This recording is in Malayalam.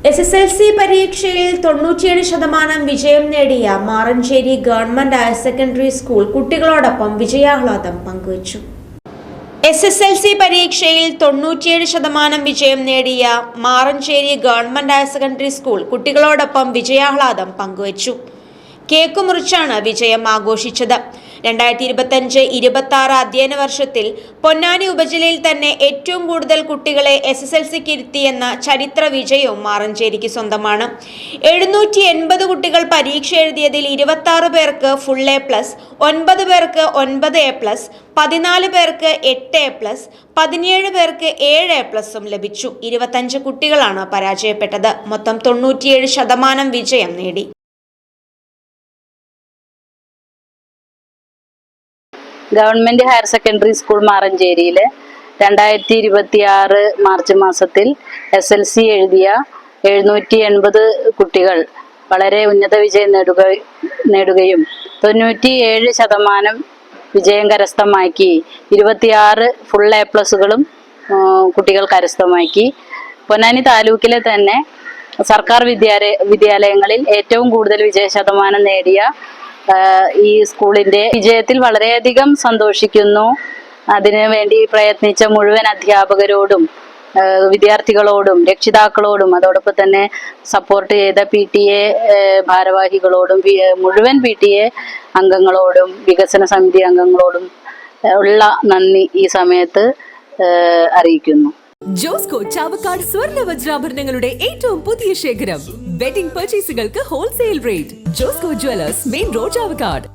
SSLC പരീക്ഷയിൽ 97% വിജയം നേടിയ Maranchery government higher secondary school കുട്ടികളോടൊപ്പം വിജയാഹ്ലാദം പങ്കുവച്ചു. SSLC പരീക്ഷയിൽ 97% വിജയം നേടിയ Maranchery government higher secondary school കുട്ടികളോടൊപ്പം വിജയാഹ്ലാദം പങ്കുവച്ചു. കേക്ക് മുറിച്ചാണ് വിജയം ആഘോഷിച്ചത്. 2025-26 അധ്യയന വർഷത്തിൽ പൊന്നാനി ഉപജില്ലയിൽ തന്നെ ഏറ്റവും കൂടുതൽ കുട്ടികളെ SSLCക്ക് ഇരുത്തിയെന്ന ചരിത്ര വിജയവും മാറഞ്ചേരിക്ക് സ്വന്തമാണ്. 780 കുട്ടികൾ പരീക്ഷ എഴുതിയതിൽ 26 പേർക്ക് ഫുൾ A+, 9 പേർക്ക് 9A+, 14 പേർക്ക് 8A+, 17 പേർക്ക് 7A+ഉം ലഭിച്ചു. 25 കുട്ടികളാണ് പരാജയപ്പെട്ടത്. മൊത്തം 97% വിജയം നേടി. ഗവൺമെന്റ് ഹയർ സെക്കൻഡറി സ്കൂൾ മാറഞ്ചേരിയിലെ 2026 മാർച്ച് മാസത്തിൽ SLC എഴുതിയ 780 കുട്ടികൾ വളരെ ഉന്നത വിജയം നേടുകയും 97% വിജയം കരസ്ഥമാക്കി. 26 ഫുൾ A+കളും കുട്ടികൾ കരസ്ഥമാക്കി. പൊന്നാനി താലൂക്കിലെ തന്നെ സർക്കാർ വിദ്യാലയങ്ങളിൽ ഏറ്റവും കൂടുതൽ വിജയശതമാനം നേടിയ ഈ സ്കൂളിന്റെ വിജയത്തിൽ വളരെയധികം സന്തോഷിക്കുന്നു. അതിനു വേണ്ടി പ്രയത്നിച്ച മുഴുവൻ അധ്യാപകരോടും വിദ്യാർത്ഥികളോടും രക്ഷിതാക്കളോടും അതോടൊപ്പം തന്നെ സപ്പോർട്ട് ചെയ്ത PTA ഭാരവാഹികളോടും മുഴുവൻ PTA അംഗങ്ങളോടും വികസന സമിതി അംഗങ്ങളോടും ഉള്ള നന്ദി ഈ സമയത്ത് അറിയിക്കുന്നു. ജോസ്കോ ചാവക്കാട് സ്വർണ്ണ വജ്രാഭരണങ്ങളുടെ ഏറ്റവും പുതിയ ശേഖരം. വെഡിംഗ് പർച്ചേസുകൾക്ക് wholesale rate. Josco jewellers, main road, Chavakkad.